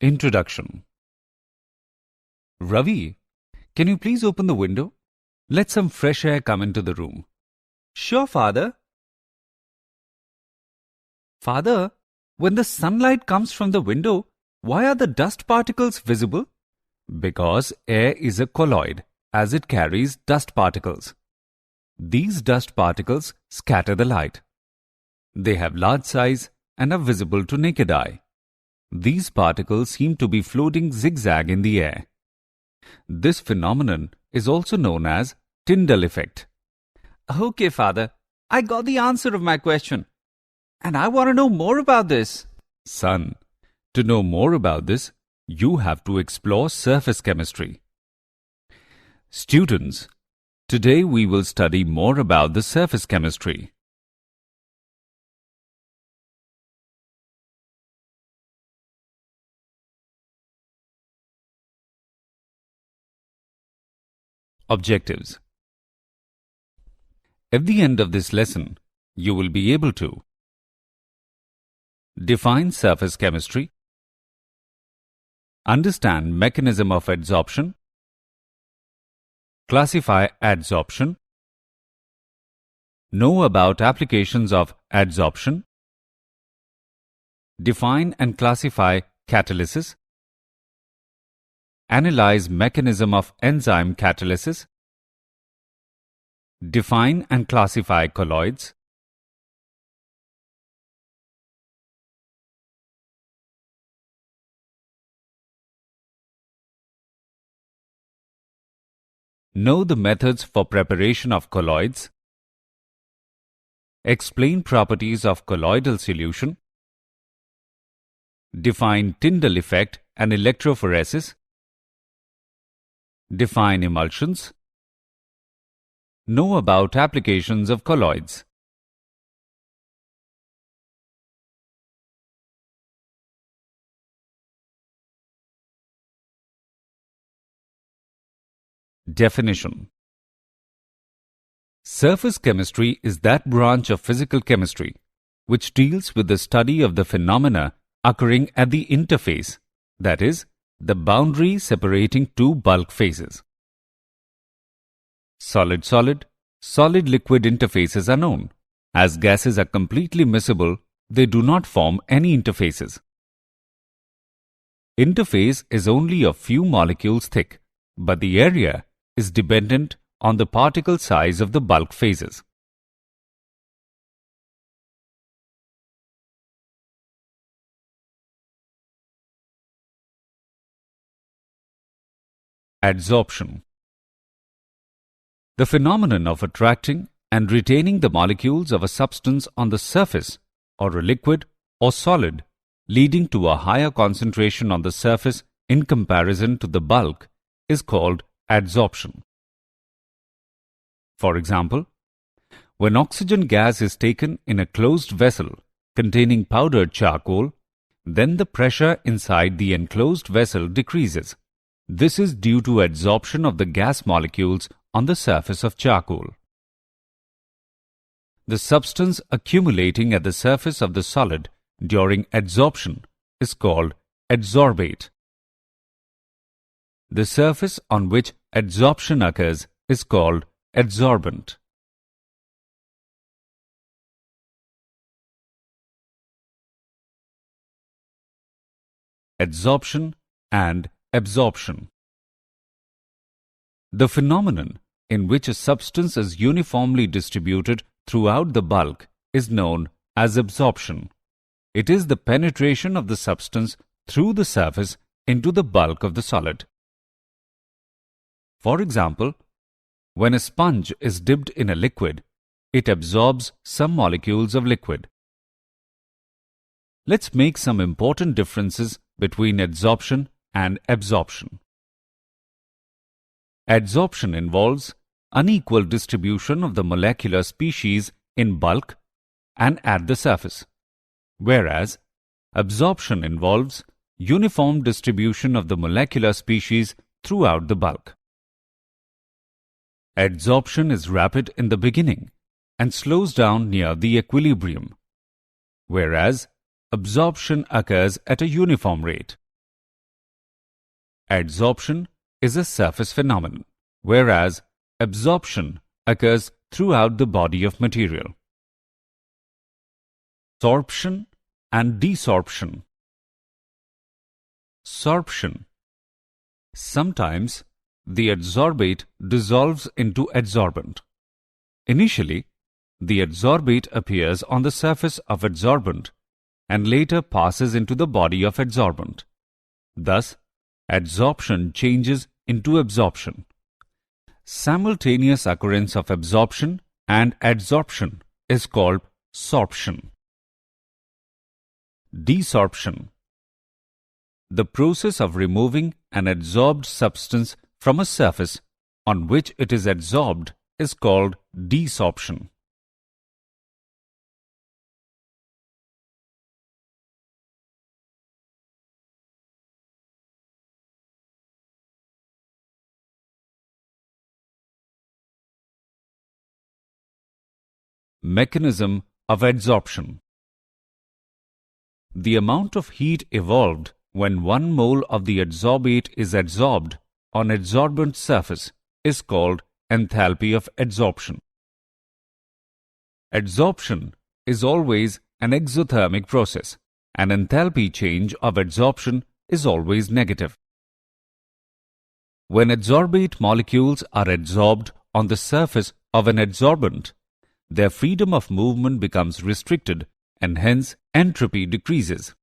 Introduction. Ravi, can you please open the window? Let some fresh air come into the room. Sure, Father. Father, when the sunlight comes from the window, why are the dust particles visible? Because air is a colloid, as it carries dust particles. These dust particles scatter the light. They have large size and are visible to naked eye. These particles seem to be floating zigzag in the air. This phenomenon is also known as Tyndall effect. Okay, Father. I got the answer of my question. And I want to know more about this. Son, to know more about this, you have to explore surface chemistry. Students, today we will study more about the surface chemistry. Objectives. At the end of this lesson, you will be able to define surface chemistry, understand mechanism of adsorption, classify adsorption, know about applications of adsorption, define and classify catalysis, analyze mechanism of enzyme catalysis, define and classify colloids, know the methods for preparation of colloids, explain properties of colloidal solution, define Tyndall effect and electrophoresis, define emulsions, know about applications of colloids. Definition. Surface chemistry is that branch of physical chemistry which deals with the study of the phenomena occurring at the interface, that is, the boundary separating two bulk phases. Solid-solid, solid-liquid interfaces are known. As gases are completely miscible, they do not form any interfaces. Interface is only a few molecules thick, but the area is dependent on the particle size of the bulk phases. Adsorption. The phenomenon of attracting and retaining the molecules of a substance on the surface, or a liquid or solid, leading to a higher concentration on the surface in comparison to the bulk, is called adsorption. For example, when oxygen gas is taken in a closed vessel containing powdered charcoal, then the pressure inside the enclosed vessel decreases. This is due to adsorption of the gas molecules on the surface of charcoal. The substance accumulating at the surface of the solid during adsorption is called adsorbate. The surface on which adsorption occurs is called adsorbent. Adsorption and absorption. The phenomenon in which a substance is uniformly distributed throughout the bulk is known as absorption. It is the penetration of the substance through the surface into the bulk of the solid. For example, when a sponge is dipped in a liquid, it absorbs some molecules of liquid. Let's make some important differences between adsorption and absorption. Adsorption involves unequal distribution of the molecular species in bulk and at the surface, whereas absorption involves uniform distribution of the molecular species throughout the bulk. Adsorption is rapid in the beginning and slows down near the equilibrium, whereas absorption occurs at a uniform rate. Adsorption is a surface phenomenon, whereas absorption occurs throughout the body of material. Sorption and desorption. Sorption. Sometimes the adsorbate dissolves into adsorbent. Initially, the adsorbate appears on the surface of adsorbent and later passes into the body of adsorbent. Thus, adsorption changes into absorption. Simultaneous occurrence of absorption and adsorption is called sorption. Desorption. The process of removing an adsorbed substance from a surface on which it is adsorbed is called desorption. Mechanism of adsorption. The amount of heat evolved when 1 mole of the adsorbate is adsorbed on adsorbent surface is called enthalpy of adsorption. Adsorption is always an exothermic process, and enthalpy change of adsorption is always negative. When adsorbate molecules are adsorbed on the surface of an adsorbent, their freedom of movement becomes restricted and hence entropy decreases.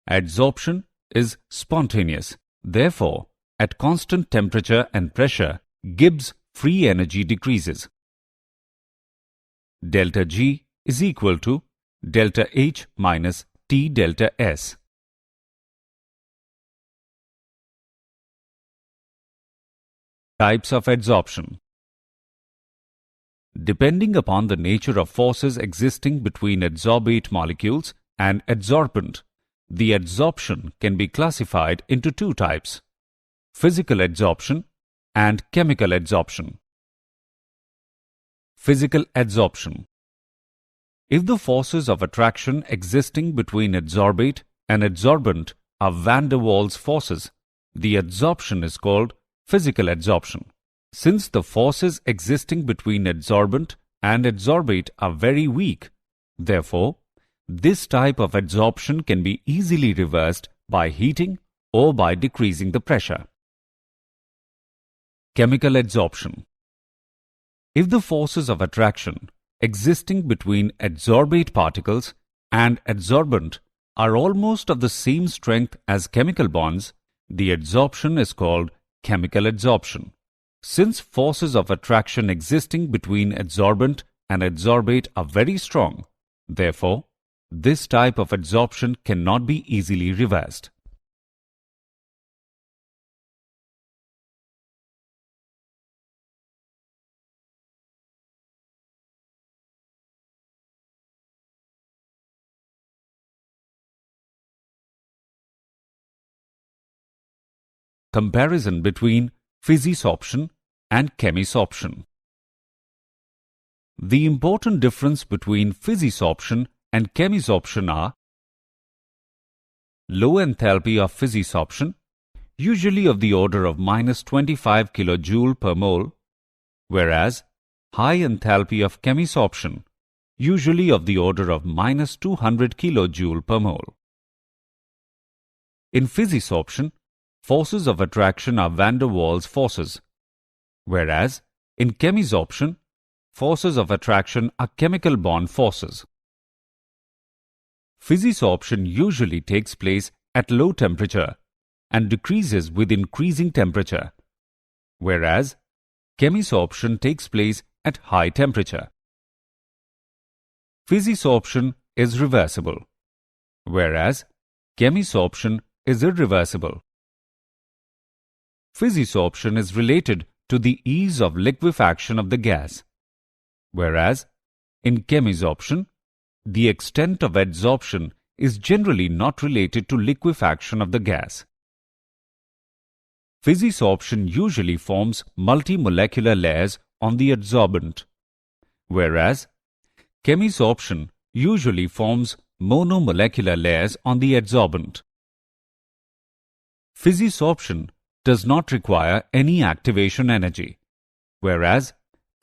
Adsorption is spontaneous. Therefore, at constant temperature and pressure, Gibbs free energy decreases. Delta G is equal to delta H minus T delta S. Types of adsorption. Depending upon the nature of forces existing between adsorbate molecules and adsorbent, the adsorption can be classified into 2 types: physical adsorption and chemical adsorption. Physical adsorption. If the forces of attraction existing between adsorbate and adsorbent are van der Waals forces, the adsorption is called physical adsorption. Since the forces existing between adsorbent and adsorbate are very weak, therefore, this type of adsorption can be easily reversed by heating or by decreasing the pressure. Chemical adsorption. If the forces of attraction existing between adsorbate particles and adsorbent are almost of the same strength as chemical bonds, the adsorption is called chemical adsorption. Since forces of attraction existing between adsorbent and adsorbate are very strong, therefore, this type of adsorption cannot be easily reversed. Comparison between physisorption and chemisorption. The important difference between physisorption and chemisorption are: low enthalpy of physisorption, usually of the order of -25 kJ per mole, whereas high enthalpy of chemisorption, usually of the order of -200 kJ per mole. In physisorption, forces of attraction are van der Waals forces, whereas in chemisorption, forces of attraction are chemical bond forces. Physisorption usually takes place at low temperature and decreases with increasing temperature, whereas chemisorption takes place at high temperature. Physisorption is reversible, whereas chemisorption is irreversible. Physisorption is related to the ease of liquefaction of the gas, whereas in chemisorption, the extent of adsorption is generally not related to liquefaction of the gas. Physisorption usually forms multimolecular layers on the adsorbent, whereas chemisorption usually forms monomolecular layers on the adsorbent. Physisorption does not require any activation energy, whereas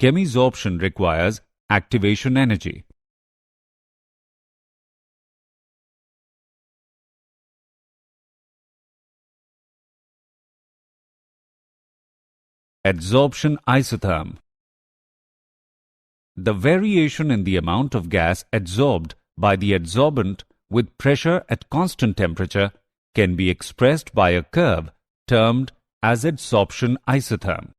chemisorption requires activation energy. Adsorption isotherm. The variation in the amount of gas adsorbed by the adsorbent with pressure at constant temperature can be expressed by a curve termed as adsorption isotherm.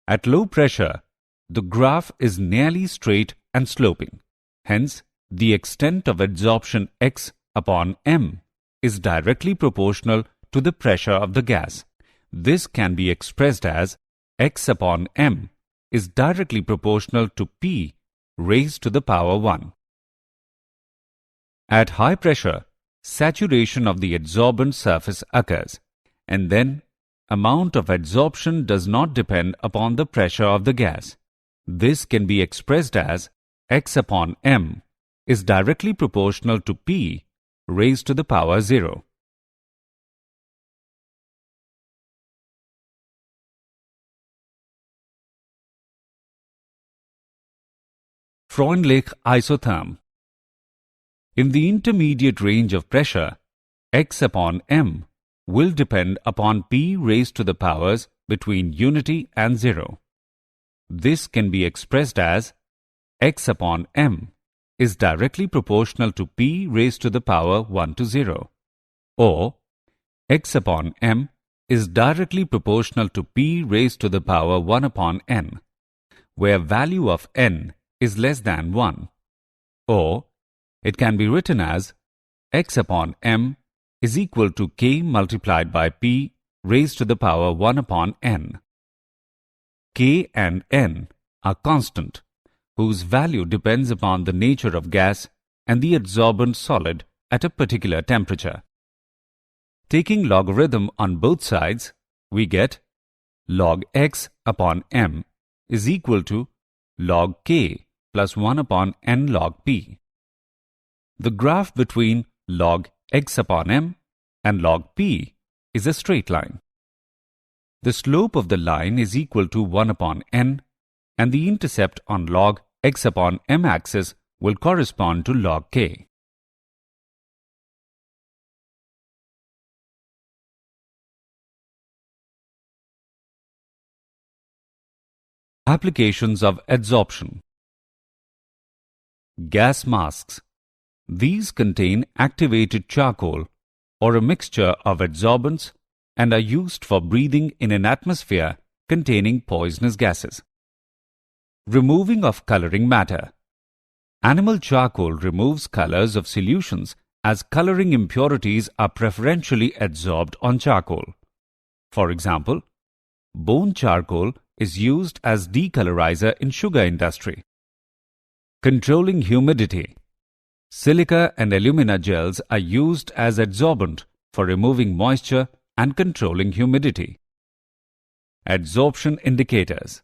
At low pressure, the graph is nearly straight and sloping. Hence, the extent of adsorption x upon m is directly proportional to the pressure of the gas. This can be expressed as x upon m is directly proportional to P raised to the power 1. At high pressure, saturation of the adsorbent surface occurs, and then amount of adsorption does not depend upon the pressure of the gas. This can be expressed as x upon m is directly proportional to P raised to the power 0. Freundlich isotherm. In the intermediate range of pressure, x upon m will depend upon P raised to the powers between unity and 0. This can be expressed as x upon m is directly proportional to P raised to the power 1 to 0, or x upon m is directly proportional to P raised to the power 1 upon n, where value of n is less than 1, or it can be written as x upon m is equal to k multiplied by P raised to the power 1 upon n. K and n are constant, whose value depends upon the nature of gas and the adsorbent solid at a particular temperature. Taking logarithm on both sides, we get log x upon m is equal to log k plus 1 upon n log P. The graph between log x upon m and log P is a straight line. The slope of the line is equal to 1 upon n, and the intercept on log x upon m axis will correspond to log k. Applications of adsorption. Gas masks. These contain activated charcoal or a mixture of adsorbents and are used for breathing in an atmosphere containing poisonous gases. Removing of coloring matter. Animal charcoal removes colors of solutions as coloring impurities are preferentially adsorbed on charcoal. For example, bone charcoal is used as decolorizer in sugar industry. Controlling humidity. Silica and alumina gels are used as adsorbent for removing moisture and controlling humidity. Adsorption indicators.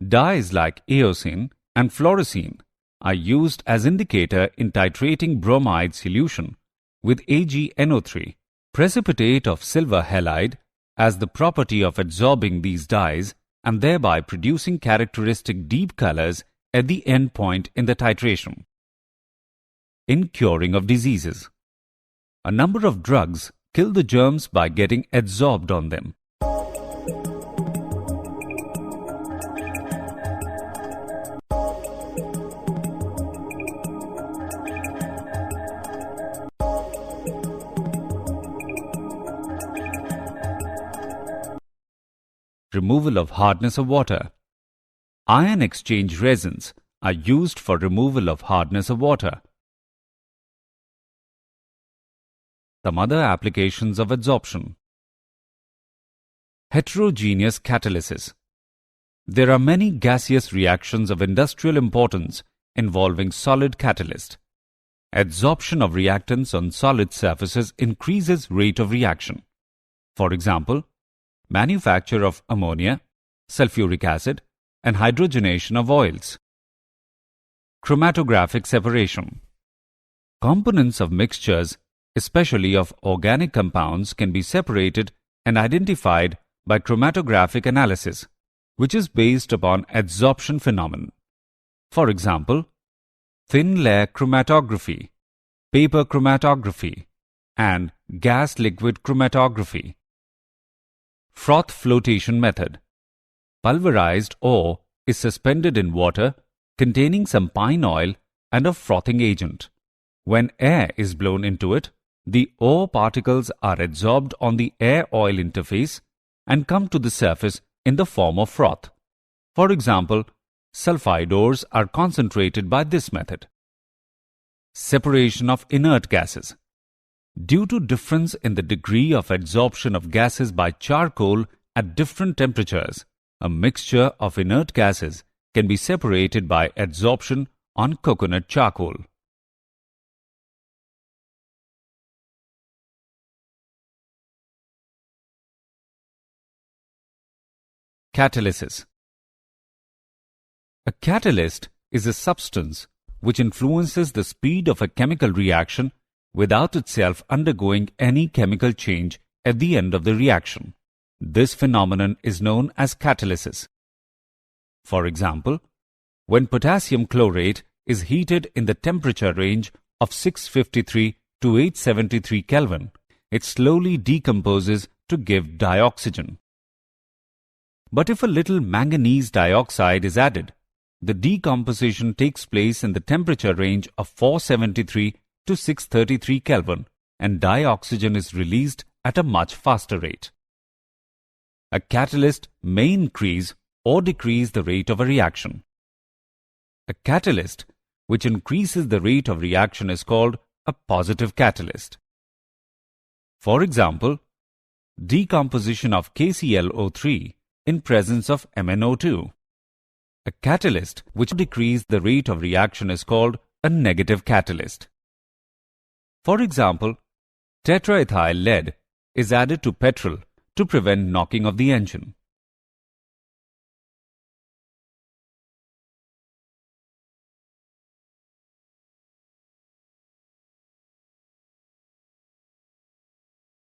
Dyes like eosine and fluorescein are used as indicator in titrating bromide solution with AgNO3. Precipitate of silver halide has the property of adsorbing these dyes and thereby producing characteristic deep colors at the end point in the titration. In curing of diseases. A number of drugs kill the germs by getting adsorbed on them. Removal of hardness of water. Ion exchange resins are used for removal of hardness of water. Some other applications of adsorption. Heterogeneous catalysis. There are many gaseous reactions of industrial importance involving solid catalyst. Adsorption of reactants on solid surfaces increases rate of reaction. For example, manufacture of ammonia, sulfuric acid, and hydrogenation of oils. Chromatographic separation. Components of mixtures especially of organic compounds, can be separated and identified by chromatographic analysis, which is based upon adsorption phenomenon. For example, thin layer chromatography, paper chromatography, and gas-liquid chromatography. Froth flotation method. Pulverized ore is suspended in water containing some pine oil and a frothing agent. When air is blown into it, the ore particles are adsorbed on the air-oil interface and come to the surface in the form of froth. For example, sulfide ores are concentrated by this method. Separation of inert gases. Due to difference in the degree of adsorption of gases by charcoal at different temperatures, a mixture of inert gases can be separated by adsorption on coconut charcoal. Catalysis. A catalyst is a substance which influences the speed of a chemical reaction without itself undergoing any chemical change at the end of the reaction. This phenomenon is known as catalysis. For example, when potassium chlorate is heated in the temperature range of 653 to 873 Kelvin, it slowly decomposes to give dioxygen. But if a little manganese dioxide is added, the decomposition takes place in the temperature range of 473 to 633 Kelvin, and dioxygen is released at a much faster rate. A catalyst may increase or decrease the rate of a reaction. A catalyst which increases the rate of reaction is called a positive catalyst. For example, decomposition of KClO3 in presence of MnO2. A catalyst which decreases the rate of reaction is called a negative catalyst. For example, tetraethyl lead is added to petrol to prevent knocking of the engine.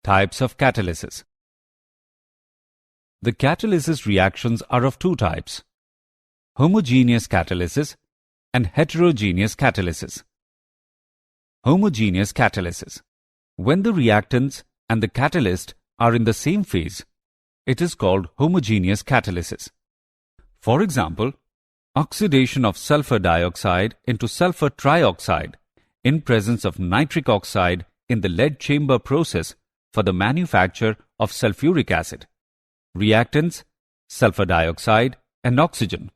Types of catalysis. The catalysis reactions are of two types: homogeneous catalysis and heterogeneous catalysis. Homogeneous catalysis. When the reactants and the catalyst are in the same phase, it is called homogeneous catalysis. For example, oxidation of sulfur dioxide into sulfur trioxide in presence of nitric oxide in the lead chamber process for the manufacture of sulfuric acid. Reactants, sulfur dioxide and oxygen,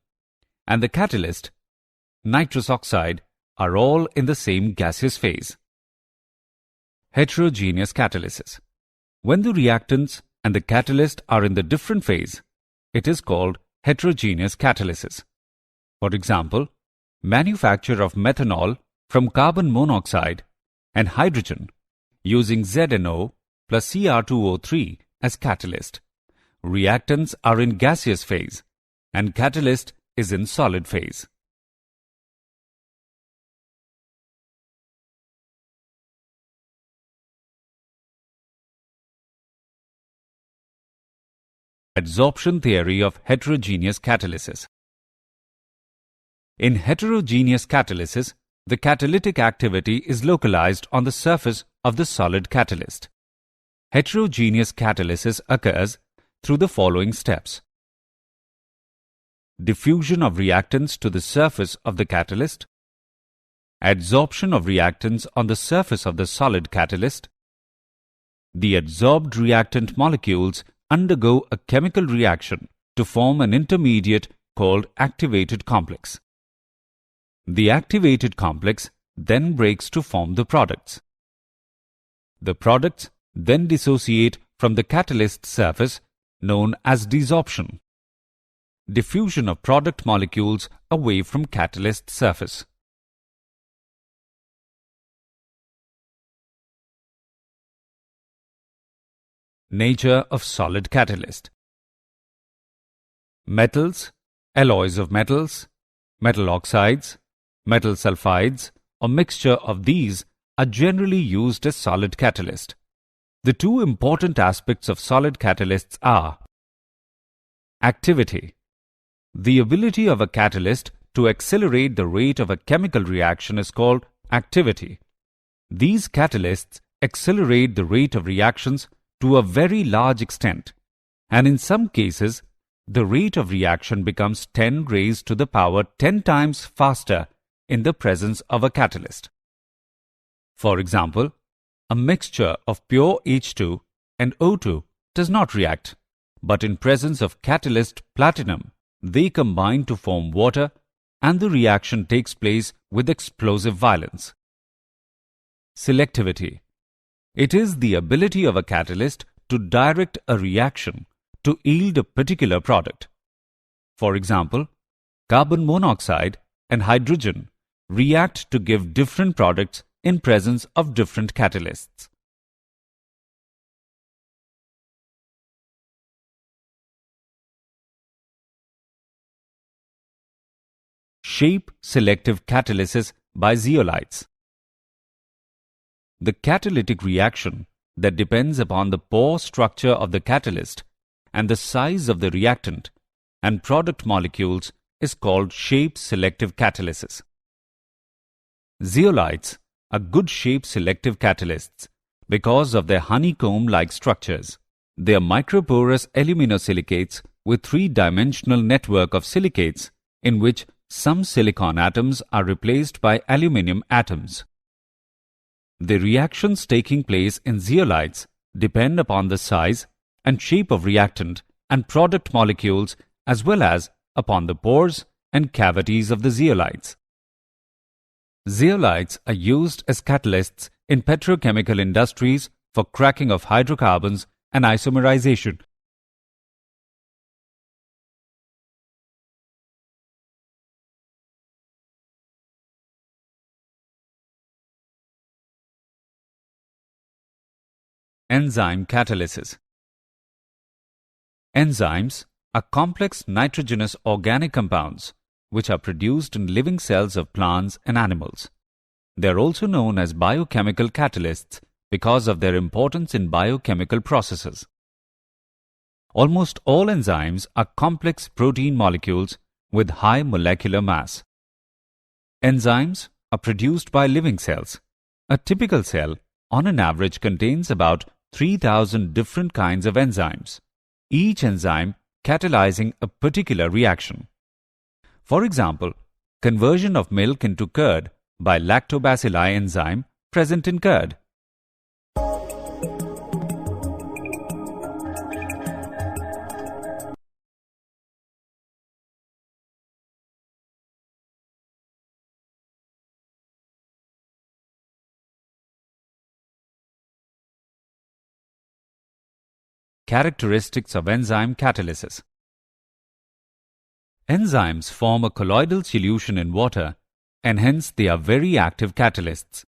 and the catalyst, nitrous oxide, are all in the same gaseous phase. Heterogeneous catalysis. When the reactants and the catalyst are in the different phase, it is called heterogeneous catalysis. For example, manufacture of methanol from carbon monoxide and hydrogen using ZNO plus Cr2O3 as catalyst. Reactants are in gaseous phase and catalyst is in solid phase. Adsorption theory of heterogeneous catalysis. In heterogeneous catalysis, the catalytic activity is localized on the surface of the solid catalyst. Heterogeneous catalysis occurs through the following steps: diffusion of reactants to the surface of the catalyst, adsorption of reactants on the surface of the solid catalyst. The adsorbed reactant molecules undergo a chemical reaction to form an intermediate called activated complex. The activated complex then breaks to form the products. The products then dissociate from the catalyst surface, known as desorption. Diffusion of product molecules away from catalyst surface. Nature of solid catalyst. Metals, alloys of metals, metal oxides, metal sulfides, or mixture of these are generally used as solid catalyst. The two important aspects of solid catalysts are activity. The ability of a catalyst to accelerate the rate of a chemical reaction is called activity. These catalysts accelerate the rate of reactions to a very large extent, and in some cases, the rate of reaction becomes 10 raised to the power 10 times faster in the presence of a catalyst. For example, a mixture of pure H2 and O2 does not react, but in presence of catalyst platinum, they combine to form water and the reaction takes place with explosive violence. Selectivity. It is the ability of a catalyst to direct a reaction to yield a particular product. For example, carbon monoxide and hydrogen react to give different products in presence of different catalysts. Shape-selective catalysis by zeolites. The catalytic reaction that depends upon the pore structure of the catalyst and the size of the reactant and product molecules is called shape-selective catalysis. Zeolites are good shape-selective catalysts because of their honeycomb-like structures. They are microporous aluminosilicates with three-dimensional network of silicates in which some silicon atoms are replaced by aluminium atoms. The reactions taking place in zeolites depend upon the size and shape of reactant and product molecules as well as upon the pores and cavities of the zeolites. Zeolites are used as catalysts in petrochemical industries for cracking of hydrocarbons and isomerization. Enzyme catalysis. Enzymes are complex nitrogenous organic compounds which are produced in living cells of plants and animals. They are also known as biochemical catalysts because of their importance in biochemical processes. Almost all enzymes are complex protein molecules with high molecular mass. Enzymes are produced by living cells. A typical cell, on an average, contains about 3,000 different kinds of enzymes, each enzyme catalyzing a particular reaction. For example, conversion of milk into curd by lactobacilli enzyme present in curd. Characteristics of enzyme catalysis. Enzymes form a colloidal solution in water and hence they are very active catalysts.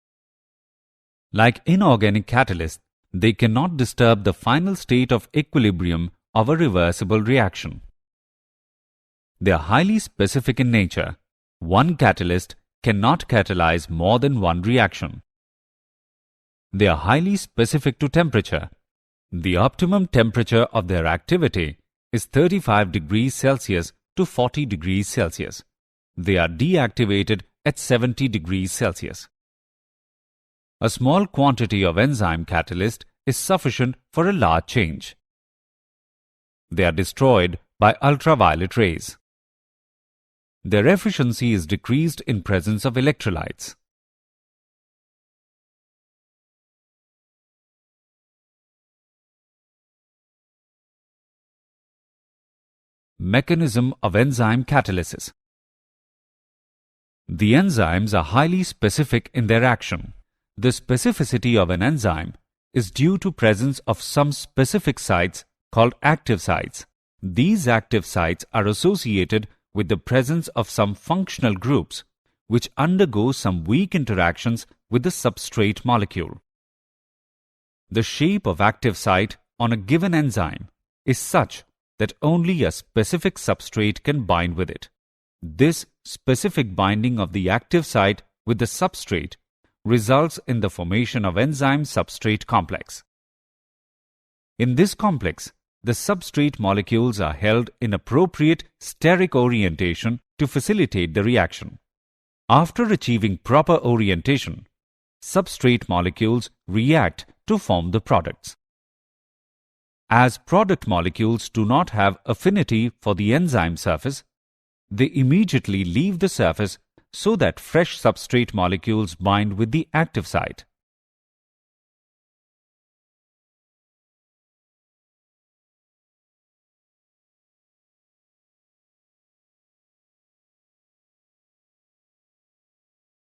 Like inorganic catalysts, they cannot disturb the final state of equilibrium of a reversible reaction. They are highly specific in nature. One catalyst cannot catalyze more than one reaction. They are highly specific to temperature. The optimum temperature of their activity is 35 degrees Celsius to 40 degrees Celsius. They are deactivated at 70 degrees Celsius. A small quantity of enzyme catalyst is sufficient for a large change. They are destroyed by ultraviolet rays. Their efficiency is decreased in presence of electrolytes. Mechanism of enzyme catalysis. The enzymes are highly specific in their action. The specificity of an enzyme is due to presence of some specific sites called active sites. These active sites are associated with the presence of some functional groups which undergo some weak interactions with the substrate molecule. The shape of active site on a given enzyme is such that only a specific substrate can bind with it. This specific binding of the active site with the substrate results in the formation of enzyme-substrate complex. In this complex, the substrate molecules are held in appropriate steric orientation to facilitate the reaction. After achieving proper orientation, substrate molecules react to form the products. As product molecules do not have affinity for the enzyme surface, they immediately leave the surface so that fresh substrate molecules bind with the active site.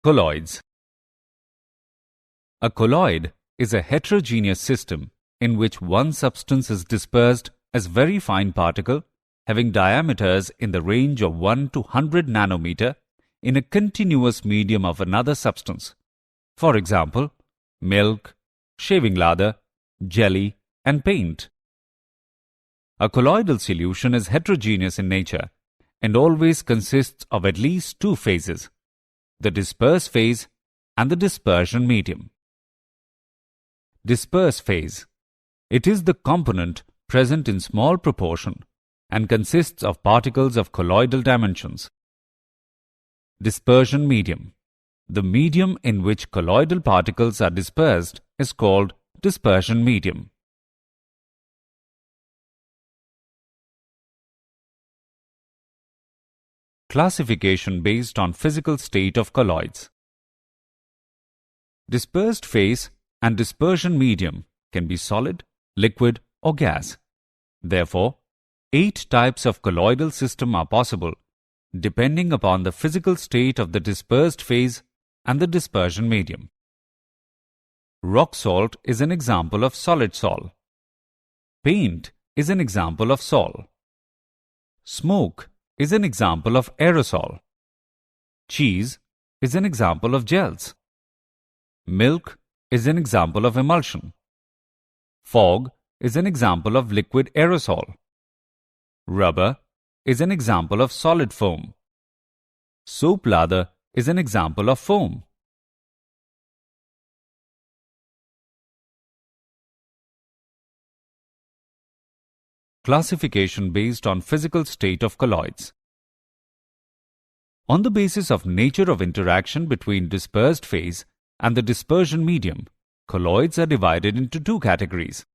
Colloids. A colloid is a heterogeneous system in which one substance is dispersed as very fine particle having diameters in the range of 1 to 100 nanometer in a continuous medium of another substance. For example, milk, shaving lather, jelly, and paint. A colloidal solution is heterogeneous in nature and always consists of at least two phases, the disperse phase and the dispersion medium. Disperse phase. It is the component present in small proportion and consists of particles of colloidal dimensions. Dispersion medium. The medium in which colloidal particles are dispersed is called dispersion medium. Classification based on physical state of colloids. Dispersed phase and dispersion medium can be solid, liquid, or gas. Therefore, 8 types of colloidal system are possible depending upon the physical state of the dispersed phase and the dispersion medium. Rock salt is an example of solid sol. Paint is an example of sol. Smoke is an example of aerosol. Cheese is an example of gels. Milk is an example of emulsion. Fog is an example of liquid aerosol. Rubber is an example of solid foam. Soap lather is an example of foam. Classification based on physical state of colloids. On the basis of nature of interaction between dispersed phase and the dispersion medium, colloids are divided into two categories.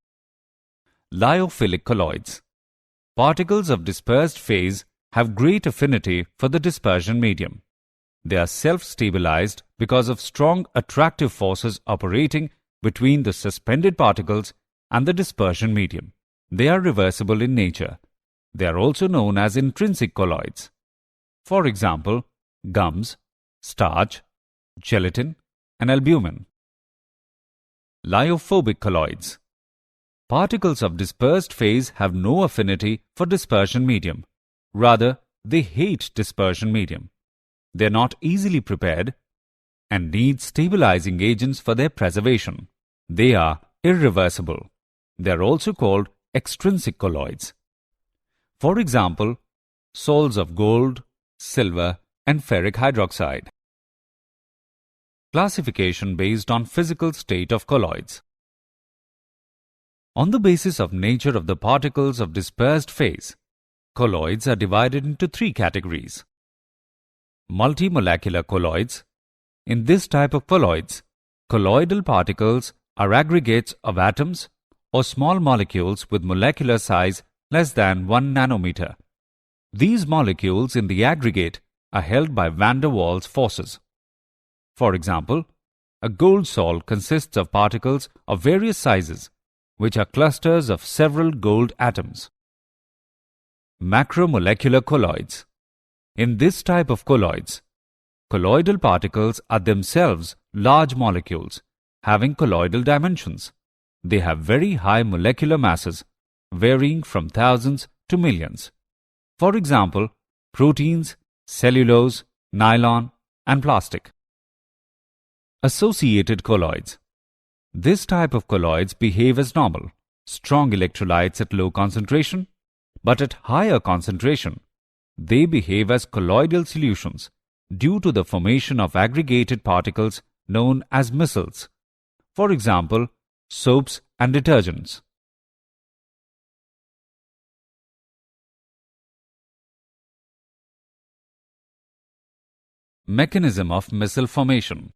Lyophilic colloids. Particles of dispersed phase have great affinity for the dispersion medium. They are self-stabilized because of strong attractive forces operating between the suspended particles and the dispersion medium. They are reversible in nature. They are also known as intrinsic colloids. For example, gums, starch, gelatin, and albumin. Lyophobic colloids. Particles of dispersed phase have no affinity for dispersion medium. Rather, they hate dispersion medium. They are not easily prepared and need stabilizing agents for their preservation. They are irreversible. They are also called extrinsic colloids. For example, salts of gold, silver, and ferric hydroxide. Classification based on physical state of colloids. On the basis of nature of the particles of dispersed phase, colloids are divided into 3 categories. Multimolecular colloids. In this type of colloids, colloidal particles are aggregates of atoms or small molecules with molecular size less than 1 nanometer. These molecules in the aggregate are held by van der Waals forces. For example, a gold salt consists of particles of various sizes, which are clusters of several gold atoms. Macromolecular colloids. In this type of colloids, colloidal particles are themselves large molecules having colloidal dimensions. They have very high molecular masses, varying from thousands to millions. For example, proteins, cellulose, nylon, and plastic. Associated colloids. This type of colloids behave as normal, strong electrolytes at low concentration, but at higher concentration, they behave as colloidal solutions due to the formation of aggregated particles known as micelles. For example, soaps and detergents. Mechanism of micelle formation.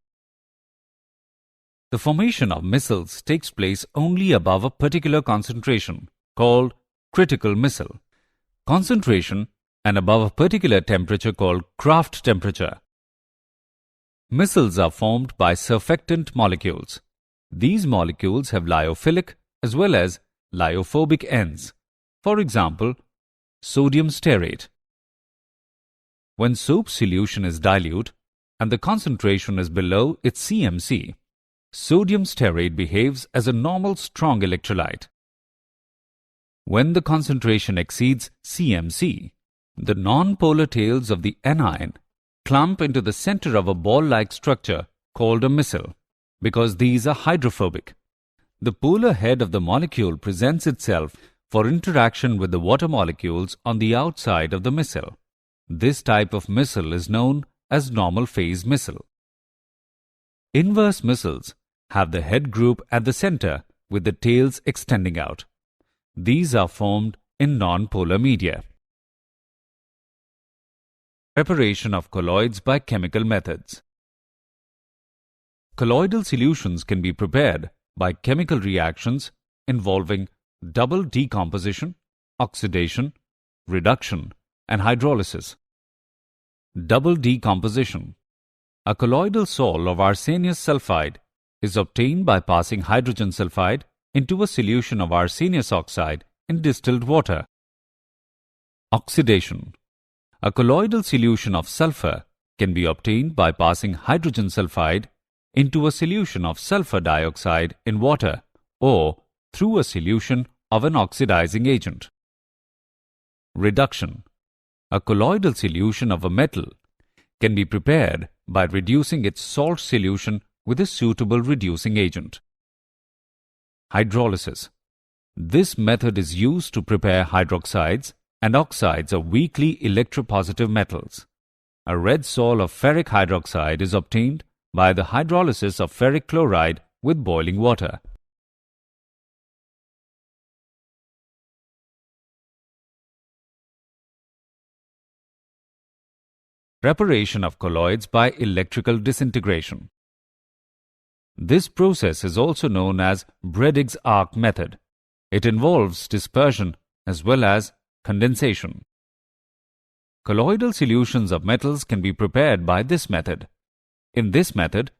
The formation of micelles takes place only above a particular concentration, called critical micelle concentration, and above a particular temperature called Kraft temperature. Micelles are formed by surfactant molecules. These molecules have lyophilic as well as lyophobic ends. For example, sodium stearate. When soap solution is dilute and the concentration is below its CMC, sodium stearate behaves as a normal strong electrolyte. When the concentration exceeds CMC, the non-polar tails of the anion clump into the center of a ball-like structure called a micelle because these are hydrophobic. The polar head of the molecule presents itself for interaction with the water molecules on the outside of the micelle. This type of micelle is known as normal phase micelle. Inverse micelles have the head group at the center with the tails extending out. These are formed in non-polar media. Preparation of colloids by chemical methods. Colloidal solutions can be prepared by chemical reactions involving double decomposition, oxidation, reduction, and hydrolysis. Double decomposition. A colloidal sol of arsenious sulfide is obtained by passing hydrogen sulfide into a solution of arsenious oxide in distilled water. Oxidation. A colloidal solution of sulfur can be obtained by passing hydrogen sulfide into a solution of sulfur dioxide in water or through a solution of an oxidizing agent. Reduction. A colloidal solution of a metal can be prepared by reducing its salt solution with a suitable reducing agent. Hydrolysis. This method is used to prepare hydroxides and oxides of weakly electropositive metals. A red sol of ferric hydroxide is obtained by the hydrolysis of ferric chloride with boiling water. Preparation of colloids by electrical disintegration. This process is also known as Bredig's arc method. It involves dispersion as well as condensation. Colloidal solutions of metals can be prepared by this method. In this method,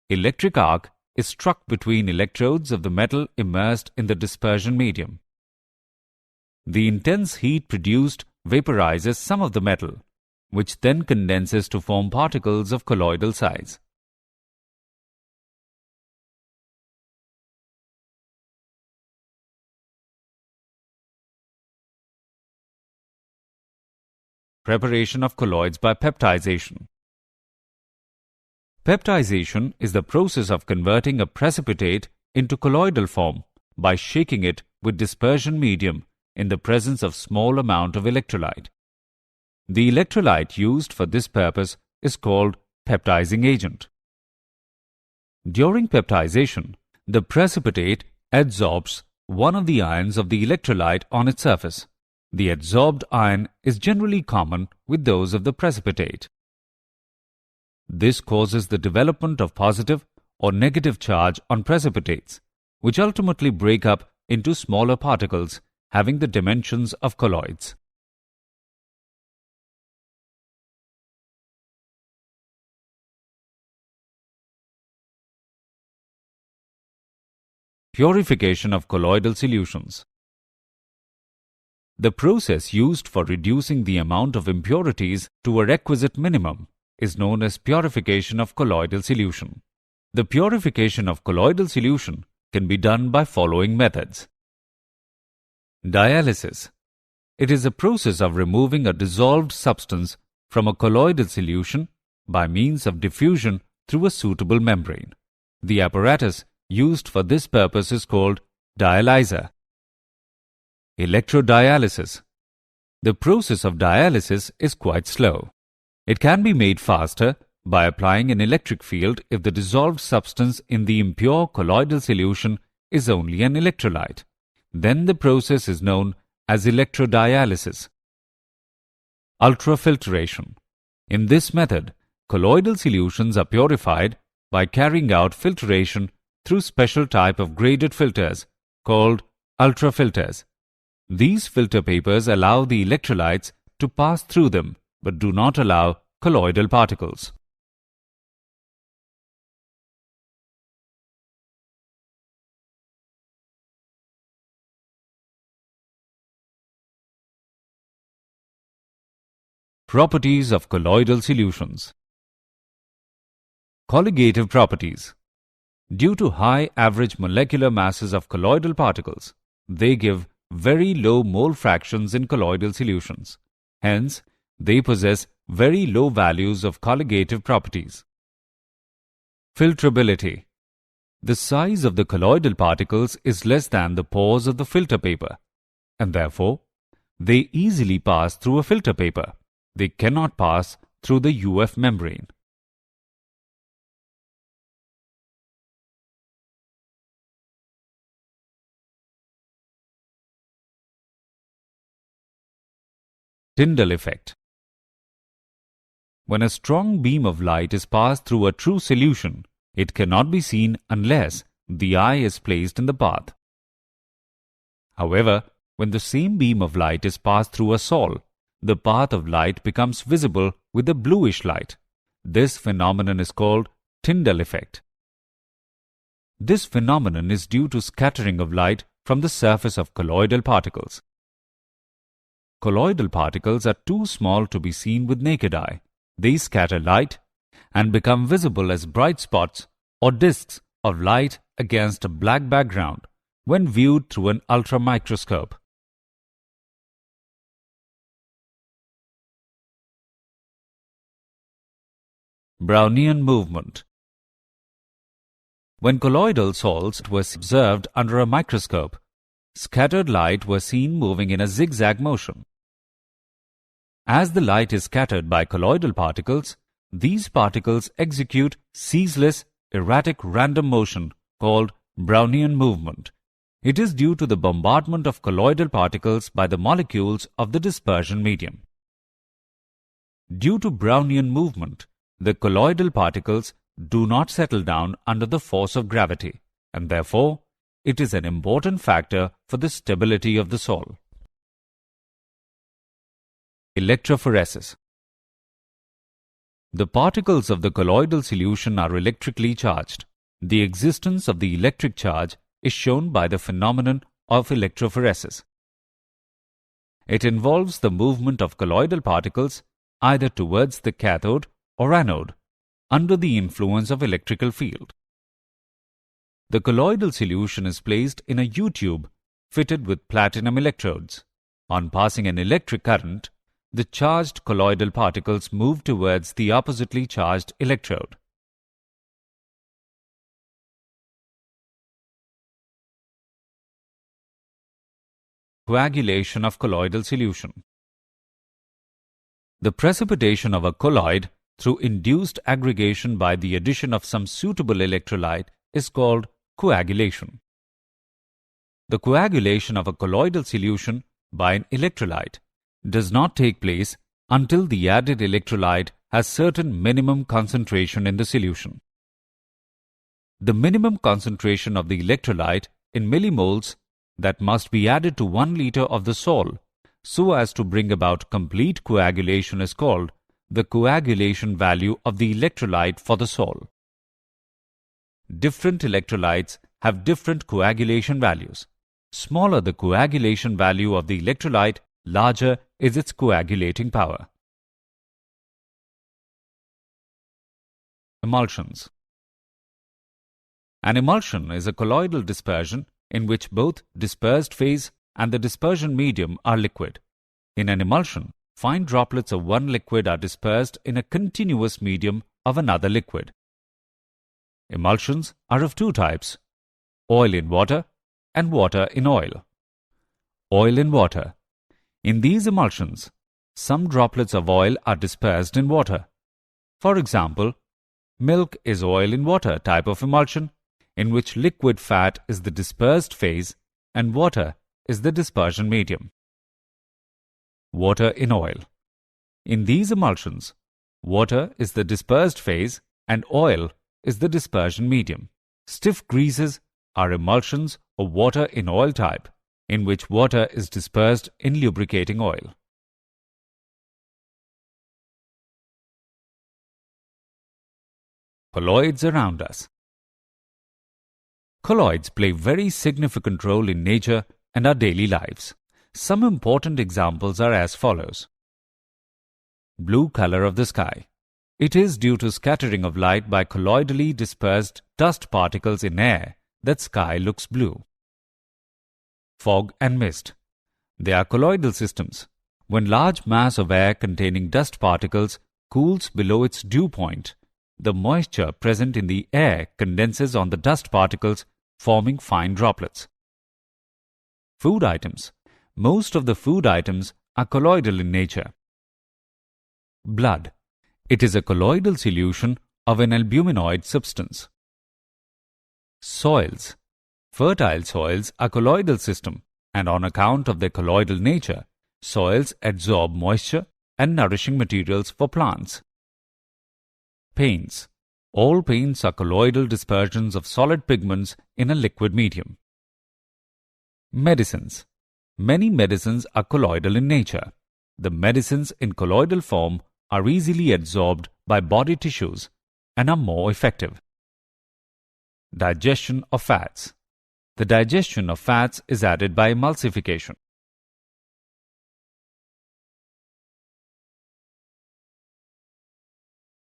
electric arc is struck between electrodes of the metal immersed in the dispersion medium. The intense heat produced vaporizes some of the metal, which then condenses to form particles of colloidal size. Preparation of colloids by peptization. Peptization is the process of converting a precipitate into colloidal form by shaking it with dispersion medium in the presence of small amount of electrolyte. The electrolyte used for this purpose is called peptizing agent. During peptization, the precipitate adsorbs one of the ions of the electrolyte on its surface. The adsorbed ion is generally common with those of the precipitate. This causes the development of positive or negative charge on precipitates, which ultimately break up into smaller particles having the dimensions of colloids. Purification of colloidal solutions. The process used for reducing the amount of impurities to a requisite minimum is known as purification of colloidal solution. The purification of colloidal solution can be done by following methods. Dialysis. It is a process of removing a dissolved substance from a colloidal solution by means of diffusion through a suitable membrane. The apparatus used for this purpose is called dialyzer. Electrodialysis. The process of dialysis is quite slow. It can be made faster by applying an electric field if the dissolved substance in the impure colloidal solution is only an electrolyte. Then the process is known as electrodialysis. Ultrafiltration. In this method, colloidal solutions are purified by carrying out filtration through special type of graded filters called ultrafilters. These filter papers allow the electrolytes to pass through them but do not allow colloidal particles. Properties of colloidal solutions. Colligative properties. Due to high average molecular masses of colloidal particles, they give very low mole fractions in colloidal solutions. Hence, they possess very low values of colligative properties. Filtrability. The size of the colloidal particles is less than the pores of the filter paper, and therefore, they easily pass through a filter paper. They cannot pass through the UF membrane. Tyndall effect. When a strong beam of light is passed through a true solution, it cannot be seen unless the eye is placed in the path. However, when the same beam of light is passed through a sol, the path of light becomes visible with a bluish light. This phenomenon is called Tyndall effect. This phenomenon is due to scattering of light from the surface of colloidal particles. Colloidal particles are too small to be seen with naked eye. They scatter light and become visible as bright spots or disks of light against a black background when viewed through an ultramicroscope. Brownian movement. When colloidal salts were observed under a microscope, scattered light was seen moving in a zigzag motion. As the light is scattered by colloidal particles, these particles execute ceaseless, erratic random motion called Brownian movement. It is due to the bombardment of colloidal particles by the molecules of the dispersion medium. Due to Brownian movement, the colloidal particles do not settle down under the force of gravity, and therefore, it is an important factor for the stability of the sol. Electrophoresis. The particles of the colloidal solution are electrically charged. The existence of the electric charge is shown by the phenomenon of electrophoresis. It involves the movement of colloidal particles either towards the cathode or anode under the influence of electrical field. The colloidal solution is placed in a U-tube fitted with platinum electrodes. On passing an electric current, the charged colloidal particles move towards the oppositely charged electrode. Coagulation of colloidal solution. The precipitation of a colloid through induced aggregation by the addition of some suitable electrolyte is called coagulation. The coagulation of a colloidal solution by an electrolyte does not take place until the added electrolyte has certain minimum concentration in the solution. The minimum concentration of the electrolyte in millimoles that must be added to 1 liter of the sol so as to bring about complete coagulation is called the coagulation value of the electrolyte for the sol. Different electrolytes have different coagulation values. Smaller the coagulation value of the electrolyte, larger is its coagulating power. Emulsions. An emulsion is a colloidal dispersion in which both dispersed phase and the dispersion medium are liquid. In an emulsion, fine droplets of one liquid are dispersed in a continuous medium of another liquid. Emulsions are of two types: oil in water and water in oil. Oil in water. In these emulsions, some droplets of oil are dispersed in water. For example, milk is oil in water type of emulsion, in which liquid fat is the dispersed phase and water is the dispersion medium. Water in oil. In these emulsions, water is the dispersed phase and oil is the dispersion medium. Stiff greases are emulsions of water in oil type, in which water is dispersed in lubricating oil. Colloids around us. Colloids play a very significant role in nature and our daily lives. Some important examples are as follows. Blue color of the sky. It is due to scattering of light by colloidally dispersed dust particles in air that sky looks blue. Fog and mist. They are colloidal systems. When large mass of air containing dust particles cools below its dew point, the moisture present in the air condenses on the dust particles, forming fine droplets. Food items. Most of the food items are colloidal in nature. Blood. It is a colloidal solution of an albuminoid substance. Soils. Fertile soils are colloidal system, and on account of their colloidal nature, soils absorb moisture and nourishing materials for plants. Paints. All paints are colloidal dispersions of solid pigments in a liquid medium. Medicines. Many medicines are colloidal in nature. The medicines in colloidal form are easily absorbed by body tissues and are more effective. Digestion of fats. The digestion of fats is aided by emulsification.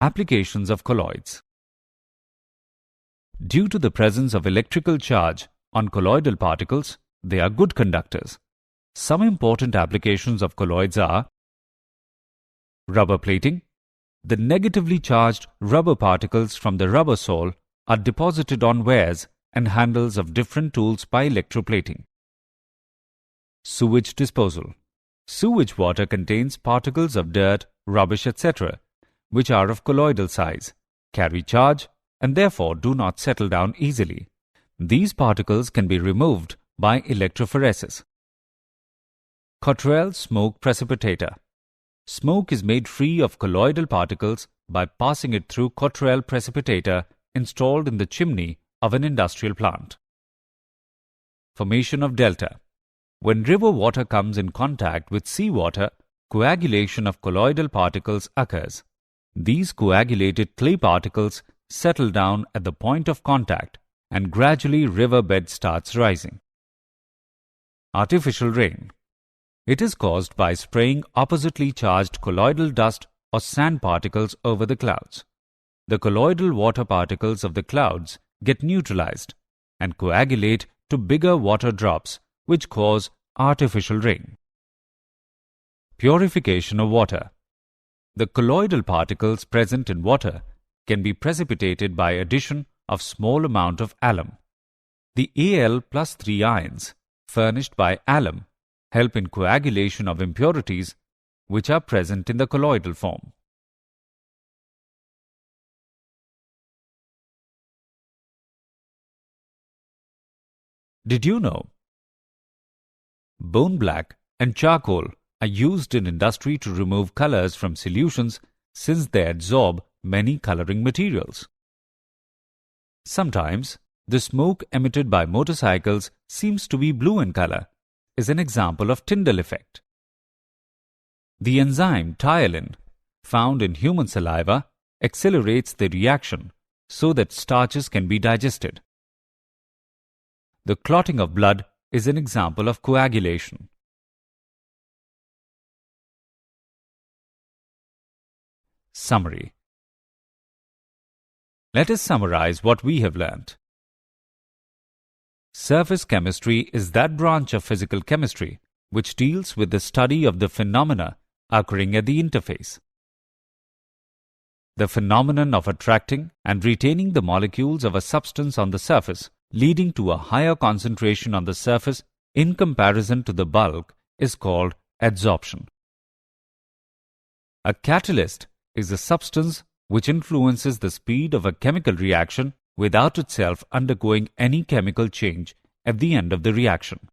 Applications of colloids. Due to the presence of electrical charge on colloidal particles, they are good conductors. Some important applications of colloids are rubber plating. The negatively charged rubber particles from the rubber sole are deposited on wares and handles of different tools by electroplating. Sewage disposal. Sewage water contains particles of dirt, rubbish, etc., which are of colloidal size, carry charge, and therefore do not settle down easily. These particles can be removed by electrophoresis. Cottrell smoke precipitator. Smoke is made free of colloidal particles by passing it through Cottrell precipitator installed in the chimney of an industrial plant. Formation of delta. When river water comes in contact with seawater, coagulation of colloidal particles occurs. These coagulated clay particles settle down at the point of contact and gradually river bed starts rising. Artificial rain. It is caused by spraying oppositely charged colloidal dust or sand particles over the clouds. The colloidal water particles of the clouds get neutralized and coagulate to bigger water drops which cause artificial rain. Purification of water. The colloidal particles present in water can be precipitated by addition of small amount of alum. The Al+3 ions furnished by alum help in coagulation of impurities which are present in the colloidal form. Did you know? Bone black and charcoal are used in industry to remove colors from solutions since they absorb many coloring materials. Sometimes, the smoke emitted by motorcycles seems to be blue in color, is an example of Tyndall effect. The enzyme ptyalin, found in human saliva, accelerates the reaction so that starches can be digested. The clotting of blood is an example of coagulation. Summary. Let us summarize what we have learnt. Surface chemistry is that branch of physical chemistry which deals with the study of the phenomena occurring at the interface. The phenomenon of attracting and retaining the molecules of a substance on the surface, leading to a higher concentration on the surface in comparison to the bulk, is called adsorption. A catalyst is a substance which influences the speed of a chemical reaction without itself undergoing any chemical change at the end of the reaction.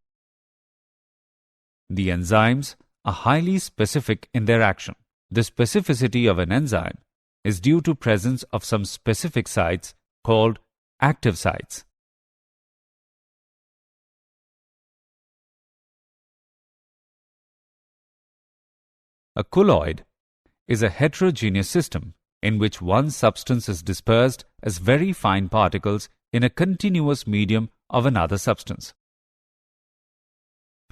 The enzymes are highly specific in their action. The specificity of an enzyme is due to presence of some specific sites called active sites. A colloid is a heterogeneous system in which one substance is dispersed as very fine particles in a continuous medium of another substance.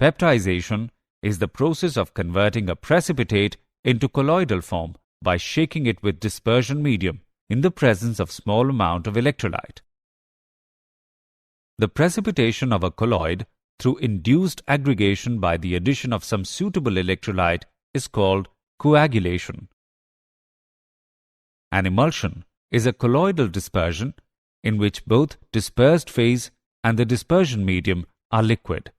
Peptidization is the process of converting a precipitate into colloidal form by shaking it with dispersion medium in the presence of small amount of electrolyte. The precipitation of a colloid through induced aggregation by the addition of some suitable electrolyte is called coagulation. An emulsion is a colloidal dispersion in which both dispersed phase and the dispersion medium are liquid.